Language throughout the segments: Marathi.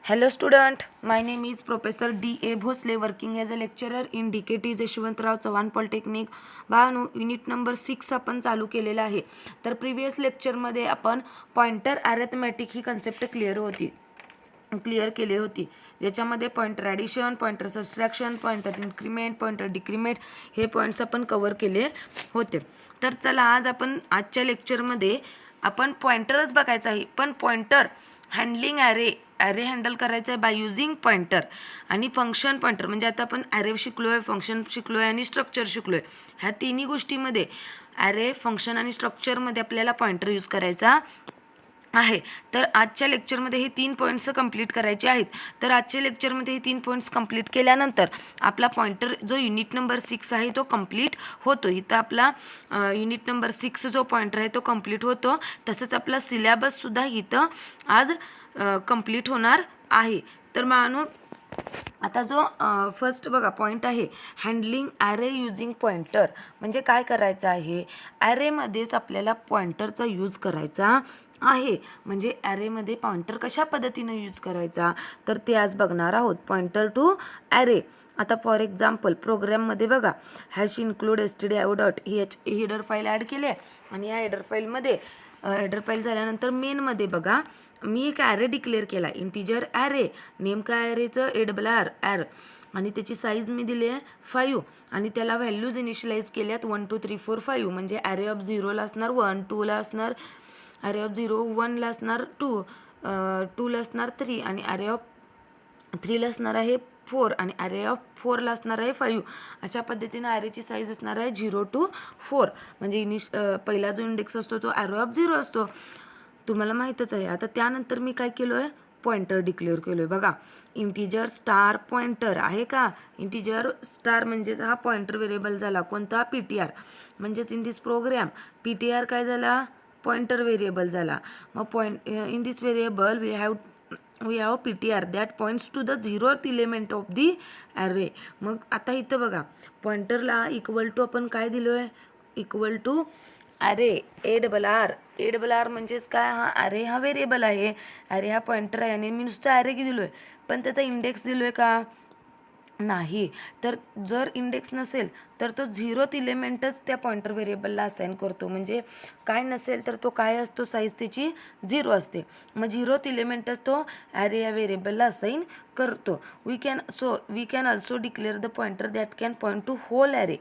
Hello student, my name is Professor D.A. Bhosle working as a lecturer in DKT Yashwantrao Chavan polytechnic. बाळांनो, युनिट नंबर 6 आपण चालू केलेला आहे. तर प्रिव्हियस लेक्चरमध्ये आपण पॉइंटर अरिथमॅटिक ही कन्सेप्ट क्लिअर केली होती, ज्याच्यामध्ये pointer addition, pointer subtraction, pointer increment, pointer decrement हे पॉईंट्स आपण कव्हर केले होते. तर चला आज आपण आजच्या लेक्चरमध्ये आपण पॉइंटरच बघायचा आहे, पण पॉइंटर हँडलिंग ॲरे हँडल करायचं आहे बाय युझिंग पॉइंटर आणि फंक्शन पॉइंटर. म्हणजे आता आपण ॲरे शिकलो आहे, फंक्शन शिकलो आहे आणि स्ट्रक्चर शिकलो आहे. ह्या तिन्ही गोष्टीमध्ये ॲरे, फंक्शन आणि स्ट्रक्चरमध्ये आपल्याला पॉइंटर यूज करायचा आहे. तर आजच्या लेक्चरमध्ये हे 3 पॉईंट्स कंप्लीट करायचे आहेत. तर आजच्या लेक्चरमध्ये हे 3 पॉईंट्स कंप्लीट केल्यानंतर आपला पॉइंटर जो युनिट नंबर 6 आहे तो कंप्लीट होतो. इथं आपला युनिट नंबर 6 जो पॉइंटर आहे तो कंप्लीट होतो. तसंच आपला सिलेबससुद्धा इथं आज कंप्लीट होणार आहे. तर मानो आता जो फर्स्ट बघा पॉईंट आहे, हँडलिंग ॲरे युजिंग पॉइंटर. म्हणजे काय करायचं आहे, ॲरेमध्येच आपल्याला पॉइंटरचा यूज करायचा आहे. म्हणजे ॲरेमध्ये पॉइंटर कशा पद्धतीनं यूज करायचा तर ते आज बघणार आहोत. Pointer to array. आता फॉर एक्झाम्पल प्रोग्राममध्ये बघा, हॅश इन्क्लूड stdio.h ही हेडर फाईल ॲड केली आहे आणि या हेडर फाईल झाल्यानंतर मेनमध्ये बघा मी एक ॲरे डिक्लेअर केला, इंटिजर ॲरे. नेम काय ॲरेचं ARR आणि त्याची साईज मी दिली आहे 5 आणि त्याला व्हॅल्यूज इनिशियलाइज केल्यात 1 2 3 4 5. म्हणजे ॲरे ऑफ 0ला असणार 1, 2ला असणार ॲरे ऑफ 1ला असणार 2, 2ला असणार 3 आणि ॲरे ऑफ 3ला असणार आहे 4 आणि ॲरे ऑफ 4ला असणार आहे 5. अशा पद्धतीनं ॲरेची साईज असणार आहे 0 to 4. म्हणजे पहिला जो इंडेक्स असतो तो ॲरे ऑफ 0 असतो, तुम्हाला माहीतच आहे. आता त्यानंतर मी काय केलो आहे, पॉइंटर डिक्लेअर केलो आहे. बघा, इंटिजर स्टार पॉइंटर आहे का. इंटिजर स्टार म्हणजेच हा पॉइंटर व्हेरिएबल झाला कोणता, PTR. म्हणजेच इन दिस प्रोग्राम PTR काय झाला, पॉइंटर व्हेरिएबल झाला. मग in this variable we have PTR that points to the 0th element of the array. मग आता इथं बघा पॉइंटरला इक्वल टू आपण काय दिलो आहे, इक्वल टू ॲरे ARR म्हणजेच काय, हा ॲरे हा व्हेरिएबल आहे, ॲरे हा पॉइंटर आहे आणि मी नुसतं ॲरे दिलो आहे पण त्याचा इंडेक्स दिलो आहे का नाही. तर जर इंडेक्स नसेल तर तो 0th एलिमेंटच त्या पॉइंटर व्हेरिएबलला असाइन करतो. म्हणजे काय नसेल तर तो काय असतो, साईज त्याची 0 असते. मग 0th एलिमेंटच तो ॲरे या व्हेरिएबलला असाइन करतो. We can also declare the pointer that can point to whole array.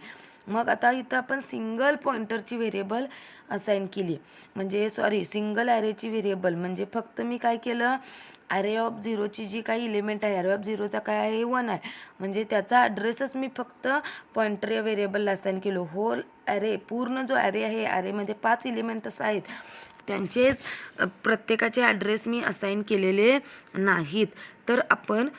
मग आता इथं आपण सिंगल पॉइंटरची व्हेरिएबल असाइन केली, म्हणजे सिंगल ॲरेची व्हेरिएबल. म्हणजे फक्त मी काय केलं, ॲरे ऑफ 0ची जी काही इलिमेंट आहे, ॲरे ऑफ 0चा काय आहे 1 आहे, म्हणजे त्याचा ॲड्रेसच मी फक्त पॉइंटर या व्हेरिएबलला असाइन केलो. होल ॲरे, पूर्ण जो ॲरे आहे, ॲरेमध्ये 5 एलिमेंट्स आहेत, त्यांचेच प्रत्येकाचे ॲड्रेस मी असाइन केलेले नाहीत. तर आपण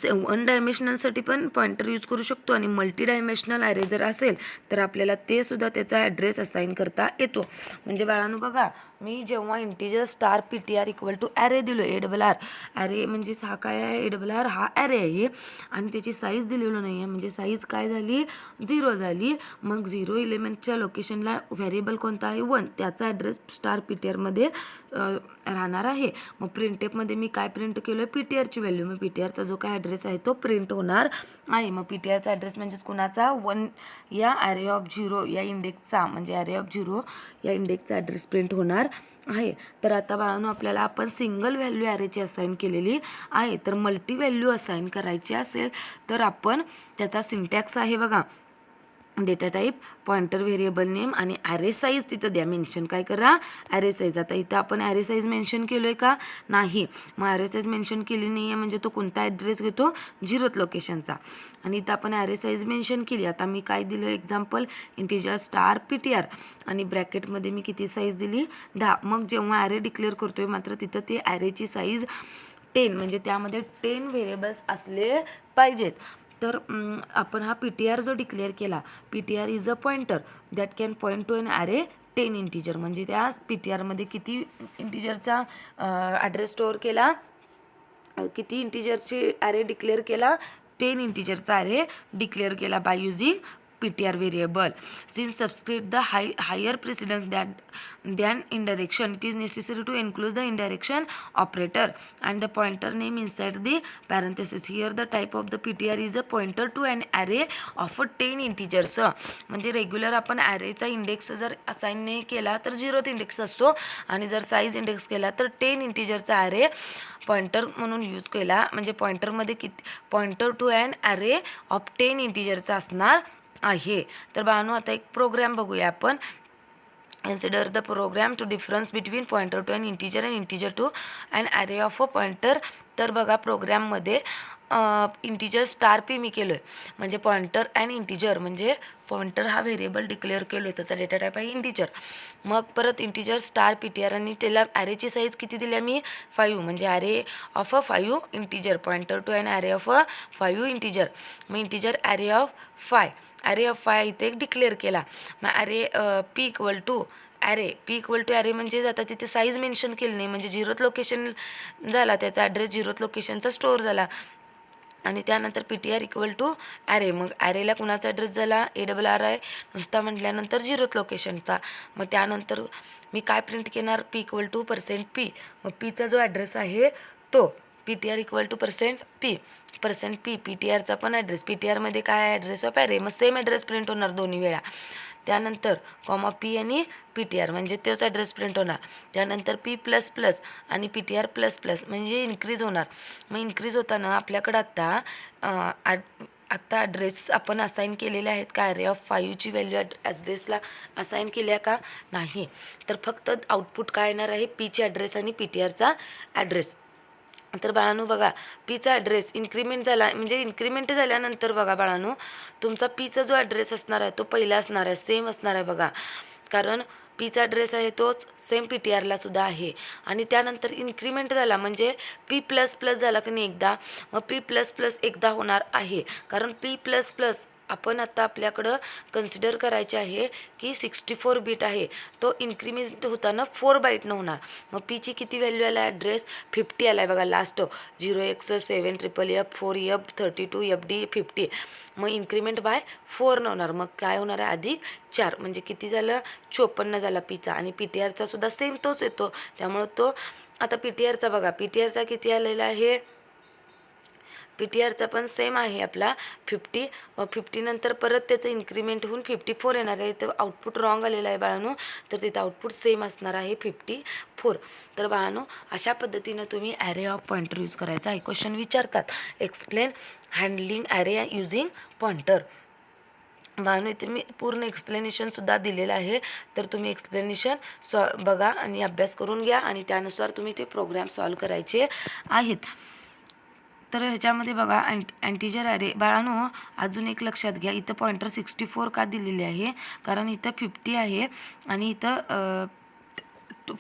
1 डायमेन्शनलसाठी पण पॉइंटर यूज करू शकतो आणि मल्टी डायमेन्शनल ॲरे जर असेल तर आपल्याला ते सुद्धा त्याचा ॲड्रेस असाइन करता येतो. म्हणजे बाळांनो बघा, मी जेव्हा integer star PTR equal to array दिलो, ARR ॲरे म्हणजेच हा काय आहे, ARR हा ॲरे आहे आणि त्याची साईज दिलेलो नाही आहे, म्हणजे साईज काय झाली 0 झाली. मग 0 एलिमेंटच्या लोकेशनला व्हेरिएबल कोणता आहे 1, त्याचा ॲड्रेस स्टार PTRमध्ये राहणार आहे. मग प्रिंटेपमध्ये मी काय प्रिंट केलं आहे, PTRची व्हॅल्यू. मग PTRचा जो काय ॲड्रेस आहे तो प्रिंट होणार आहे. मग PTRचा ॲड्रेस म्हणजेच कुणाचा, 1 या ॲरे ऑफ 0 या इंडेक्सचा, म्हणजे ॲरे ऑफ 0 या इंडेक्सचा ॲड्रेस प्रिंट होणार आहे. तर आता बाळांनो आपल्याला आपण सिंगल व्हॅल्यू ॲरेची असाइन केलेली आहे. तर मल्टी व्हॅल्यू असाइन करायची असेल तर आपण त्याचा सिंटॅक्स आहे बघा, data type, pointer variable name आणि ॲरे साईज तिथं द्या मेन्शन. काय करा, ॲरे साईज. आता इथं आपण ॲरे साईज मेन्शन केलो आहे का नाही. मग ॲरे साईज मेन्शन केली नाही आहे म्हणजे तो कोणता ॲड्रेस घेतो, 0th लोकेशनचा. आणि इथं आपण ॲरे साईज मेन्शन केली. आता मी काय दिलं, एक्झाम्पल इंटिजर स्टार PTR आणि ब्रॅकेटमध्ये मी किती साईज दिली, 10. मग जेव्हा ॲरे डिक्लेअर करतोय मात्र तिथं ते ॲरेची साईज 10, म्हणजे त्यामध्ये 10 व्हेरिएबल्स असले पाहिजेत. तर आपण हा PTR जो डिक्लेअर केला, PTR is a pointer that can point to an array 10 integer. म्हणजे त्या PTRमध्ये किती इंटिजरचा ॲड्रेस स्टोअर केला, किती इंटिजरची ॲरे डिक्लेअर केला, 10 इंटिजरचा ॲरे डिक्लेअर केला by using ptr variable. Since subscript the higher precedence than indirection, it is necessary to include the indirection operator and the pointer name inside the parenthesis. Here the type of the ptr is a pointer to an array of 10 integers. म्हणजे रेग्युलर आपण ॲरेचा इंडेक्स जर असाइन नाही केला तर 0th इंडेक्स असतो आणि जर साईज इंडेक्स केला तर 10 इंटिजरचा ॲरे पॉइंटर म्हणून यूज केला. म्हणजे पॉइंटरमध्ये किती pointer to an array of 10 इंटिजरचा असणार आहे. तर बाळांनो आता एक प्रोग्राम बघूया आपण. Consider the program to difference between pointer to an integer and integer to an array of a pointer. तर बघा प्रोग्राममध्ये इंटिजर स्टार पी मी केलं आहे, म्हणजे पॉइंटर अँड इंटिजर, म्हणजे पॉइंटर हा व्हेरिएबल डिक्लेअर केलो आहे, त्याचा डेटा टाईप आहे इंटिजर. मग परत integer star P T R आणि त्याला ॲरेची साईज किती दिली मी 5, म्हणजे array of 5 integer, pointer to an array of 5 integer. मग integer array of 5, array of 5 इथे एक डिक्लेअर केला. मग array P equal to array म्हणजे आता तिथे साईज मेन्शन केली नाही, म्हणजे 0th लोकेशन झाला, त्याचा ॲड्रेस 0th लोकेशनचा स्टोअर झाला. आणि त्यानंतर P T R equal to array, मग ॲरेला कुणाचा ॲड्रेस झाला ARR आहे नुसता म्हटल्यानंतर 0th लोकेशनचा. मग त्यानंतर मी काय प्रिंट करणार पी इक्वल टू %p. मग पीचा जो ॲड्रेस आहे तो P T R equal to %p P T आरचा पण ॲड्रेस, पी टी आरमध्ये काय ॲड्रेस ऑफ ॲरे, मग सेम ॲड्रेस प्रिंट होणार दोन्ही वेळा. त्यानंतर कॉमा पी आणि पी टी आर म्हणजे तोच ॲड्रेस प्रिंट होणार. त्यानंतर P++ आणि पी टी आर ++ म्हणजे इन्क्रीज होणार. मग इन्क्रीज होताना आपल्याकडं आत्ता ॲड्रेस आपण असाईन केलेले आहेत का, ॲरे ऑफ 5ची व्हॅल्यू ॲड्रेसला असाईन केल्या का नाही, तर फक्त आउटपुट काय येणार आहे पीचे ॲड्रेस आणि पी टी आरचा ॲड्रेस. तर बाळांनो बघा पीचा ॲड्रेस इन्क्रीमेंट झाला, म्हणजे इन्क्रीमेंट झाल्यानंतर बघा बाळांनो तुमचा पीचा जो ॲड्रेस असणार आहे तो पहिला असणार आहे, सेम असणार आहे बघा, कारण पीचा ॲड्रेस आहे तोच सेम पी टी आरला सुद्धा आहे. आणि त्यानंतर इन्क्रीमेंट झाला म्हणजे P++ झाला की नाही एकदा, मग P++ एकदा होणार आहे, कारण P++ आपण आता आपल्याकडं कन्सिडर करायचे आहे की 64 बीट आहे, तो इन्क्रीमेंट होताना 4 बाईटनं होणार. मग पीची किती व्हॅल्यू आला ॲड्रेस 50 आला आहे बघा, लास्ट 0x7FFF 4F 32FD 50. मग इन्क्रीमेंट बाय 4 होणार, मग काय होणार आहे अधिक 4 म्हणजे किती झालं 54 झाला पीचा. आणि पी टी आरचा सुद्धा सेम तोच येतो, त्यामुळं तो आता पी टी आरचा बघा पी टी आरचा किती आलेला आहे, पी टी आरचा पण सेम आहे आपला 50. मग 50 नंतर परत त्याचं इन्क्रीमेंट होऊन 54 येणार आहे. तर आउटपुट रॉंग आलेलं आहे बाळांनो, तर तिथं आउटपुट सेम असणार आहे 54. तर बाळांनो अशा पद्धतीनं तुम्ही ॲरे ऑफ पॉइंटर यूज करायचा आहे. क्वेश्चन विचारतात explain handling array using pointer. बाळांनो इथे मी पूर्ण एक्सप्लेनेशनसुद्धा दिलेलं आहे, तर तुम्ही एक्सप्लेनेशन बघा आणि अभ्यास करून घ्या आणि त्यानुसार तुम्ही ते प्रोग्राम सॉल्व करायचे आहेत. तर ह्याच्यामध्ये बघा अँटीजर ॲरे बाळांनो अजून एक लक्षात घ्या, इथं पॉइंटर 64 का दिलेले आहे, कारण इथं 50 आहे आणि इथं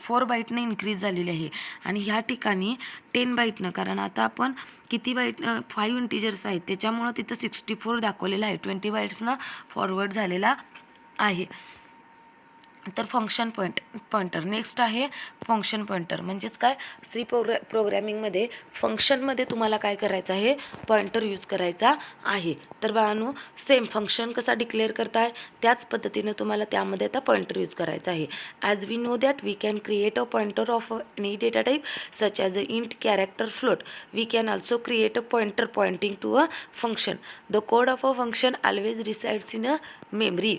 4 बाईटनं इन्क्रीज झालेली आहे. आणि ह्या ठिकाणी 10 बाईटनं, कारण आता आपण किती बाईट 5 इंटिजर्स आहेत त्याच्यामुळं तिथं 64 दाखवलेलं आहे, 20 बाईट्सनं फॉरवर्ड झालेला आहे. तर फंक्शन पॉइंटर नेक्स्ट आहे. फंक्शन पॉइंटर म्हणजेच काय सी प्रोग्रॅमिंगमध्ये फंक्शनमध्ये तुम्हाला काय करायचं आहे पॉइंटर यूज करायचा आहे. तर बाळांनो सेम फंक्शन कसा डिक्लेअर करताय त्याच पद्धतीनं तुम्हाला त्यामध्ये आता पॉइंटर यूज करायचा आहे. As we know that we can create a pointer of any data type such as a int character float. We can also create a pointer pointing to a function. The code of a function always resides in a memory,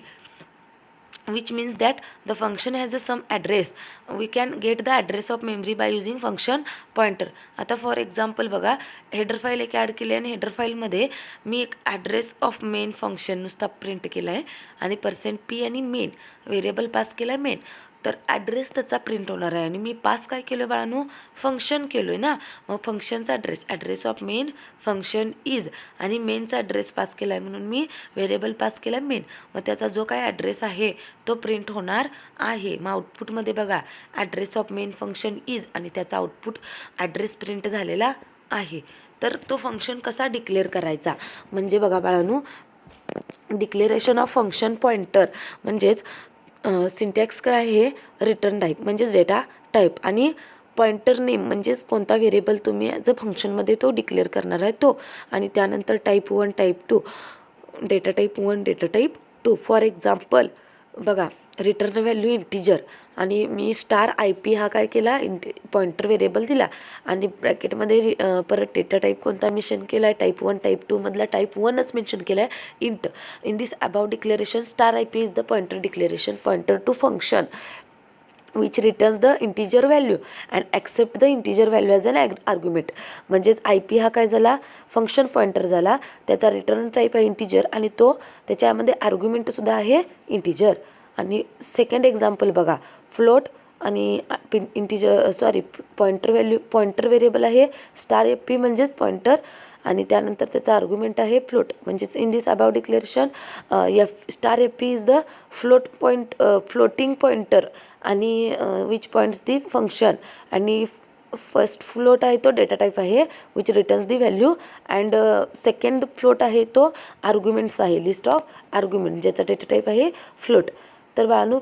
which means that the function has a some address. We can get the address of memory by using function pointer. आता फॉर एक्झाम्पल बघा हेडर फाईल एक ॲड केली आणि हेडर फाईलमध्ये मी एक ॲड्रेस ऑफ मेन फंक्शन नुसता प्रिंट केला आहे आणि %p आणि मेन व्हेरिएबल पास केला आहे मेन. तर ॲड्रेस त्याचा प्रिंट होणार आहे आणि मी पास काय केलं बाळांनो फंक्शन केलो आहे ना, मग फंक्शनचा address of main function is आणि मेनचा ॲड्रेस पास केला आहे म्हणून मी व्हेरिएबल पास केला मेन. मग त्याचा जो काय ॲड्रेस आहे तो प्रिंट होणार आहे. मग आउटपुटमध्ये बघा address of main function is आणि त्याचा आउटपुट ॲड्रेस प्रिंट झालेला आहे. तर तो फंक्शन कसा डिक्लेअर करायचा म्हणजे बघा बाळांनो डिक्लेरेशन ऑफ फंक्शन पॉइंटर म्हणजेच सिंटॅक्स काय आहे रिटर्न टाईप म्हणजेच डेटा टाईप आणि पॉइंटर नेम म्हणजेच कोणता व्हेरिएबल तुम्ही ॲज अ फंक्शनमध्ये तो डिक्लेअर करणार आहे तो, आणि त्यानंतर type 1 type 2 data type 1 data type two. For example बघा, रिटर्न व्हॅल्यू इंटिजर आणि मी स्टार आय पी हा काय केला, पॉइंटर व्हेरिएबल दिला आणि ब्रॅकेटमध्ये परत डेटा टाईप कोणता मेन्शन केला आहे, टाईप 1. टाईप 2मधला टाईप 1च मेन्शन केला आहे, int. In this about declaration star I P is the pointer declaration pointer to function which returns the integer value and accept the integer value as an argument. म्हणजेच आय पी हा काय झाला, फंक्शन पॉइंटर झाला, त्याचा रिटर्न टाईप आहे इंटिजर आणि तो त्याच्यामध्ये आर्ग्युमेंटसुद्धा आहे इंटिजर. आणि सेकंड एक्झाम्पल बघा, फ्लोट आणि पॉइंटर व्हेरिएबल आहे स्टार एफ पी म्हणजेच पॉइंटर आणि त्यानंतर त्याचा आर्ग्युमेंट आहे फ्लोट. म्हणजेच in this about declaration star F P is the floating pointer आणि विच पॉईंट्स दी फंक्शन आणि फर्स्ट फ्लोट आहे तो डेटा टाईप आहे which returns the value and second float आहे तो आर्ग्युमेंट्स आहे, लिस्ट ऑफ आर्ग्युमेंट ज्याचा डेटा टाईप आहे फ्लोट. तर बाळांनो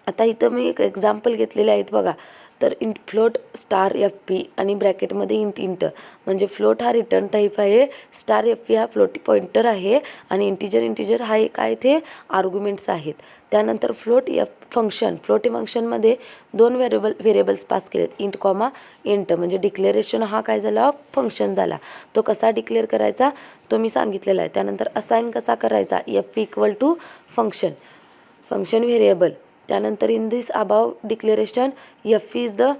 आता इथं मी एक एक्झाम्पल घेतलेले आहेत बघा. तर फ्लोट स्टार एफ पी आणि ब्रॅकेटमध्ये इंट म्हणजे फ्लोट हा रिटर्न टाईप आहे, स्टार एफ पी हा फ्लोट पॉइंटर आहे आणि इंटिजर हा काय ते आर्ग्युमेंट्स आहेत. त्यानंतर फ्लोट फंक्शनमध्ये 2 व्हेरिएबल्स पास केलेत, इंट कॉमा इंट. म्हणजे डिक्लेरेशन हा काय झाला, फंक्शन झाला. तो कसा डिक्लेअर करायचा तो मी सांगितलेला आहे. त्यानंतर असाइन कसा करायचा, F P equal to function variable. त्यानंतर in this above declaration F is the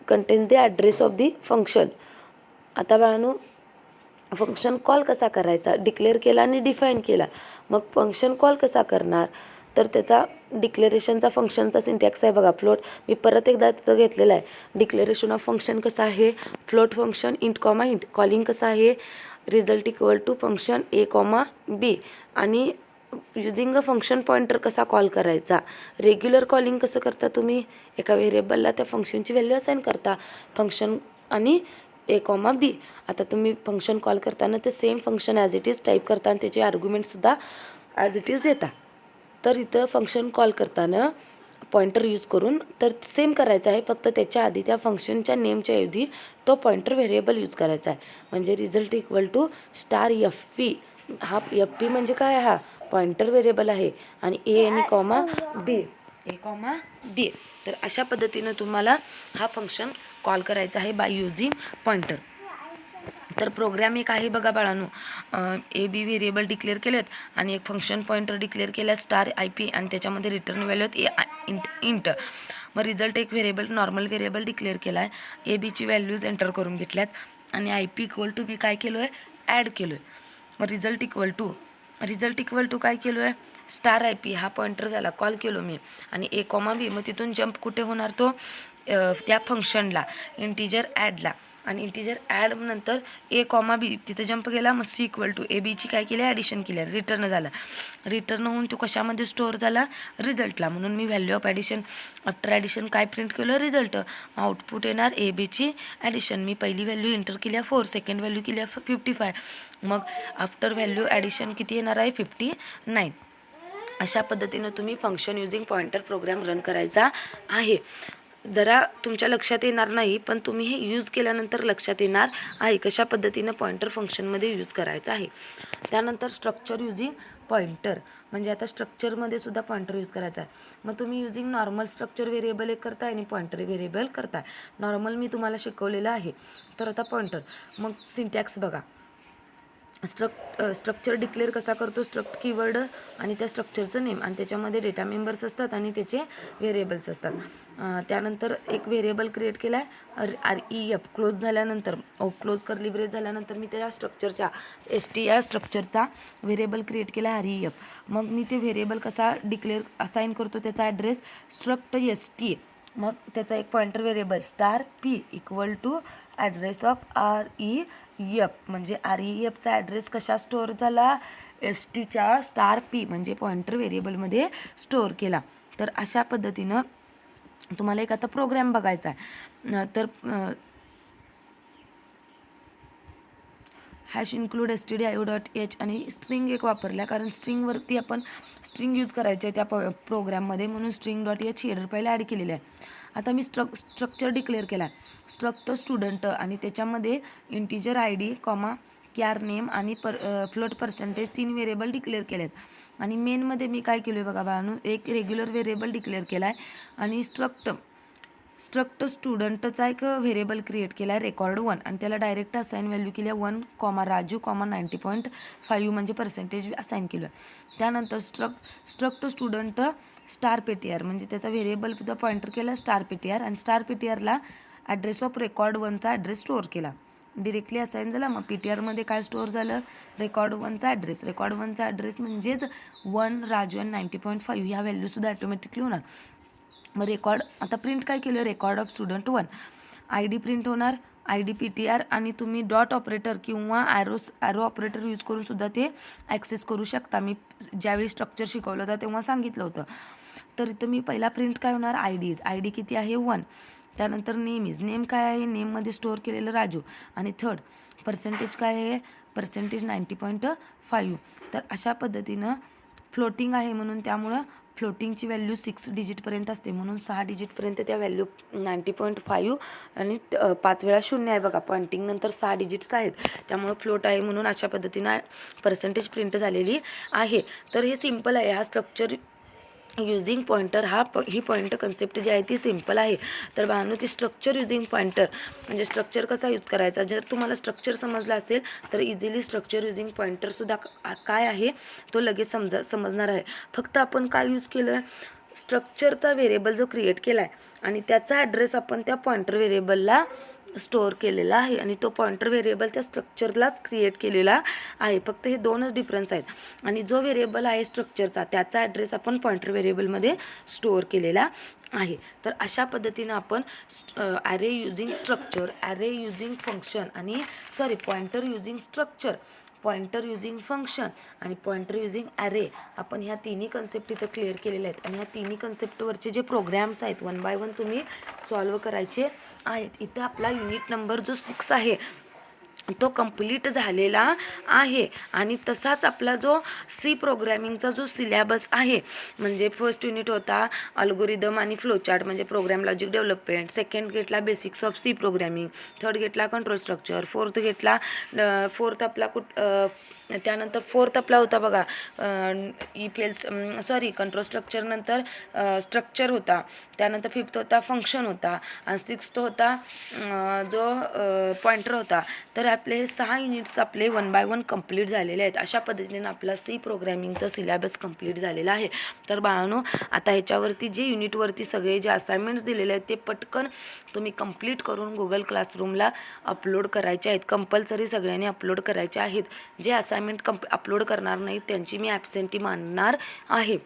contents the address of the function. आता बाळांनो फंक्शन कॉल कसा करायचा, डिक्लेअर केला आणि डिफाईन केला. मग फंक्शन कॉल कसा करणार, तर त्याचा डिक्लेरेशनचा फंक्शनचा सिंटॅक्स आहे बघा, फ्लोट. मी परत एकदा तिथं घेतलेला आहे. डिक्लेरेशन ऑफ फंक्शन कसं आहे, float function int comma int. Calling कसं आहे, result equal to function A comma B. आणि युजिंग अ फंक्शन पॉइंटर कसा कॉल करायचा, रेग्युलर कॉलिंग कसं करता तुम्ही, एका व्हेरिएबलला त्या फंक्शनची व्हॅल्यू असाइन करता, फंक्शन आणि ए कॉमा बी. आता तुम्ही फंक्शन कॉल करताना ते same function as it is type करता आणि त्याचे आर्ग्युमेंटसुद्धा ॲज इट इज देता. तर इथं फंक्शन कॉल करताना पॉइंटर यूज करून तर सेम करायचं आहे, फक्त त्याच्या आधी त्या फंक्शनच्या नेमच्या ऐवजी तो पॉइंटर व्हेरिएबल यूज करायचा आहे. म्हणजे result equal to star F P. हा एफ पी म्हणजे काय, हा पॉइंटर व्हेरिएबल आहे आणि ए आणि कॉमा बी. तर अशा पद्धतीनं तुम्हाला हा फंक्शन कॉल करायचा आहे बाय युजिंग पॉइंटर. तर प्रोग्राम एक आहे बघा बाळांनो, ए बी व्हेरिएबल डिक्लेअर केलेत आणि एक फंक्शन पॉइंटर डिक्लेअर केला स्टार आय पी आणि त्याच्यामध्ये रिटर्न व्हॅल्यू आहेत इंट. मग रिझल्ट एक नॉर्मल व्हेरिएबल डिक्लेअर केला आहे, ए बीची व्हॅल्यूज एंटर करून घेतल्यात आणि आय पी इक्वल टू मी काय केलो आहे, ॲड केलो आहे. मग रिझल्ट इक्वल टू काय केलो आहे, स्टार आय पी हा पॉइंटर झाला, कॉल केलो मी आणि ए कॉमा बी. मग तिथून जंप कुठे होणार, तो त्या फंक्शनला इंटिजर ॲडला आणि इंटिजर ॲड नंतर ए कॉमा बी तिथं जंप गेला. मग सी इक्वल टू ए बीची काय केली, ॲडिशन केली, रिटर्न झाला. रिटर्न होऊन तो कशामध्ये स्टोअर झाला, रिझल्टला. म्हणून मी value of addition after addition काय प्रिंट केलं, रिझल्ट. आउटपुट येणार ए बीची ॲडिशन. मी पहिली व्हॅल्यू एंटर केली आहे 4, सेकंड व्हॅल्यू केली आहे 55. मग आफ्टर व्हॅल्यू ॲडिशन किती येणार आहे, 59. अशा पद्धतीनं तुम्ही function using pointer program run करायचा आहे. जरा तुमच्या लक्षात येणार नाही, पण तुम्ही हे यूज केल्यानंतर लक्षात येणार आहे कशा पद्धतीनं पॉइंटर फंक्शनमध्ये यूज करायचं आहे. त्यानंतर स्ट्रक्चर युजिंग पॉइंटर, म्हणजे आता स्ट्रक्चरमध्ये सुद्धा पॉइंटर यूज करायचा आहे. मग तुम्ही युजिंग नॉर्मल स्ट्रक्चर व्हेरिएबल एक करताय आणि पॉइंटर व्हेरिएबल करताय. नॉर्मल मी तुम्हाला शिकवलेलं आहे. तर आता पॉइंटर, मग सिंटॅक्स बघा. स्ट्रक्चर डिक्लेअर कसा करतो, स्ट्रक्ट कीवर्ड आणि त्या स्ट्रक्चरचं नेम आणि त्याच्यामध्ये डेटा मेंबर्स असतात आणि त्याचे व्हेरिएबल्स असतात. त्यानंतर एक व्हेरिएबल क्रिएट केला आहे REF. क्लोज झाल्यानंतर क्लोज कर्ली ब्रेस झाल्यानंतर मी त्या स्ट्रक्चरच्या या स्ट्रक्चरचा व्हेरिएबल क्रिएट केला आहे REF. मग मी ते व्हेरिएबल कसा डिक्लेअर असाइन करतो, त्याचा ॲड्रेस स्ट्रक्ट ST. मग त्याचा एक pointer variable star P equal to address of REF. म्हणजे REFचा ॲड्रेस कशा स्टोअर झाला, STच्या स्टार P म्हणजे पॉइंटर व्हेरिएबलमध्ये स्टोअर केला. तर अशा पद्धतीनं तुम्हाला एक आता प्रोग्राम बघायचा आहे. तर हॅश इन्क्लूड stdio.h आणि स्ट्रिंग एक वापरल्या, कारण स्ट्रिंगवरती आपण स्ट्रिंग यूज करायचे आहे त्या प्रोग्राममध्ये, म्हणून string.h हेडर पहिला ॲड केलेलं आहे. आता मी स्ट्रक्चर डिक्लेअर केला आहे स्ट्रक्ट स्टुडंट आणि त्याच्यामध्ये इंटिजर ID कॉमा क्यार नेम आणि फ्लोट पर्सेंटेज 3 व्हेरिएबल डिक्लेअर केले आहेत. आणि मेनमध्ये मी काय केलं आहे बघा बाळांनो, एक रेग्युलर व्हेरिएबल डिक्लेअर केला आहे आणि स्ट्रक्ट स्टुडंटचा एक व्हेरिएबल क्रिएट केला आहे रेकॉर्ड 1 आणि त्याला डायरेक्ट असाईन व्हॅल्यू केली आहे 1, राजू 90.5 म्हणजे पर्सेंटेज असाईन केलं आहे. त्यानंतर स्ट्रक्ट स्टुडंट स्टार पेटीआर म्हणजे त्याचा व्हेरिएबल पॉइंटर केला स्टार पेटीआर आणि स्टार पेटीआरला ॲड्रेस ऑफ रेकॉर्ड 1चा ॲड्रेस स्टोअर केला. डिरेक्टली असाईन झाला. मग PTRमध्ये काय स्टोअर झालं, रेकॉर्ड 1चा ॲड्रेस. रेकॉर्ड 1चा ॲड्रेस म्हणजेच 1, राजू आणि 90.5 ह्या व्हॅल्यूसुद्धा ॲटोमॅटिकली होणार. मग रेकॉर्ड आता प्रिंट काय केलं, record of student 1. ID print होणार, ID PTR आणि तुम्ही डॉट ऑपरेटर किंवा ॲरो ऑपरेटर यूज करून सुद्धा ते ॲक्सेस करू शकता. मी ज्यावेळी स्ट्रक्चर शिकवलं होतं तेव्हा सांगितलं होतं. तर इथं मी पहिला प्रिंट काय होणार, ID किती आहे 1. त्यानंतर नेम काय आहे, नेममध्ये स्टोअर केलेलं राजू. आणि थर्ड पर्सेंटेज काय आहे, पर्सेंटेज 90.5. तर अशा पद्धतीनं फ्लोटिंग आहे म्हणून त्यामुळं फ्लोटिंगची व्हॅल्यू 6 डिजिटपर्यंत असते म्हणून 6 डिजिटपर्यंत त्या व्हॅल्यू 90.5 आणि 5 वेळा 0 आहे बघा. पॉइंटिंग नंतर 6 डिजिट्स आहेत त्यामुळं फ्लोट आहे म्हणून अशा पद्धतीनं पर्सेंटेज प्रिंट झालेली आहे. तर हे सिम्पल आहे. हा स्ट्रक्चर युझिंग पॉइंटर ही पॉइंटर कन्सेप्ट जी आहे ती सिम्पल आहे. तर बाळांनो ती स्ट्रक्चर युझिंग पॉइंटर म्हणजे स्ट्रक्चर कसा यूज करायचा, जर तुम्हाला स्ट्रक्चर समजलं असेल तर इझिली स्ट्रक्चर युझिंग पॉइंटरसुद्धा काय आहे तो लगेच समजणार आहे. फक्त आपण काय यूज केलं, स्ट्रक्चरचा व्हेरिएबल जो क्रिएट केला आहे आणि त्याचा ॲड्रेस आपण त्या पॉइंटर व्हेरिएबलला स्टोअर केलेला आहे आणि तो पॉइंटर व्हेरिएबल त्या स्ट्रक्चरलाच क्रिएट केलेला आहे. फक्त हे दोनच डिफरन्स आहेत. आणि जो व्हेरिएबल आहे स्ट्रक्चरचा त्याचा ॲड्रेस आपण पॉइंटर व्हेरिएबलमध्ये स्टोअर केलेला आहे. तर अशा पद्धतीनं आपण array using structure, array using function आणि pointer using structure, pointer using function आणि पॉइंटर युझिंग ॲरे आपण ह्या तिन्ही कन्सेप्ट इथं क्लिअर केलेल्या आहेत. आणि ह्या तिन्ही कन्सेप्टवरचे जे प्रोग्रॅम्स आहेत 1 बाय 1 तुम्ही सॉल्व करायचे आहेत. इथं आपला युनिट नंबर जो 6 आहे तो कंप्लीट झालेला आहे. आणि तसाच आपला जो सी प्रोग्रॅमिंगचा जो सिलॅबस आहे म्हणजे फर्स्ट युनिट होता अल्गोरिदम आणि फ्लोचार्ट म्हणजे प्रोग्राम लॉजिक डेव्हलपमेंट, सेकंड घेतला basics of C programming, third घेतला कंट्रोल स्ट्रक्चर, फोर्थ आपला त्यानंतर फोर्थ आपला होता बघा कंट्रोल स्ट्रक्चर नंतर स्ट्रक्चर होता. त्यानंतर फिफ्थ होता फंक्शन होता आणि सिक्स्थ होता जो पॉइंटर होता. तर आपले 6 युनिट्स आपले 1 बाय 1 कंप्लीट झालेले आहेत. अशा पद्धतीने आपला सी प्रोग्रॅमिंगचा सिलॅबस कंप्लीट झालेला आहे. तर बाळांनो आता ह्याच्यावरती जे युनिटवरती सगळे जे असाइनमेंट्स दिलेले आहेत ते पटकन तुम्ही कंप्लीट करून गुगल क्लासरूमला अपलोड करायचे आहेत. कंपल्सरी सगळ्यांनी अपलोड करायचे आहेत. जे असाइनमेंट अपलोड करणार नाहीत त्यांची मी ॲब्सेंटी मानणार आहे.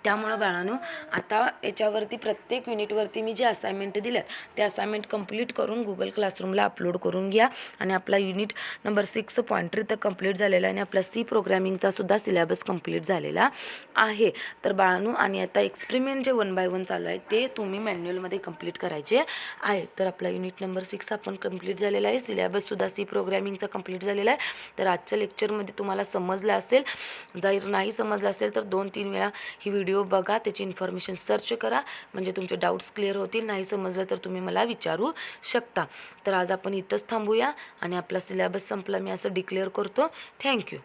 त्यामुळं बाळांनो आता याच्यावरती प्रत्येक युनिटवरती मी जे असाइनमेंट दिल्यात ते असाइनमेंट कंप्लीट करून गुगल क्लासरूमला अपलोड करून घ्या. आणि आपला युनिट नंबर 6 पॉइंटर तर कंप्लीट झालेला आहे आणि आपला सी प्रोग्रॅमिंगचा सुद्धा सिलॅबस कंप्लीट झालेला आहे. तर बाळांनो आणि आता एक्सपेरिमेंट जे 1 बाय 1 चालू आहे ते तुम्ही मॅन्युअलमध्ये कंप्लीट करायचे आहे. तर आपला युनिट नंबर 6 आपण कंप्लीट झालेला आहे. सिलॅबससुद्धा सी प्रोग्रॅमिंगचा कंप्लीट झालेला आहे. तर आजच्या लेक्चरमध्ये तुम्हाला समजलं असेल. जर नाही समजलं असेल तर 2-3 वेळा ही व्हिडिओ बघा, त्याची इन्फॉर्मेशन सर्च करा म्हणजे तुमचे डाऊट्स क्लिअर होतील. नाही समजलं तर तुम्ही मला विचारू शकता. तर आज आपण इथंच थांबूया आणि आपला सिलॅबस संपला मी असं डिक्लेअर करतो. थँक्यू.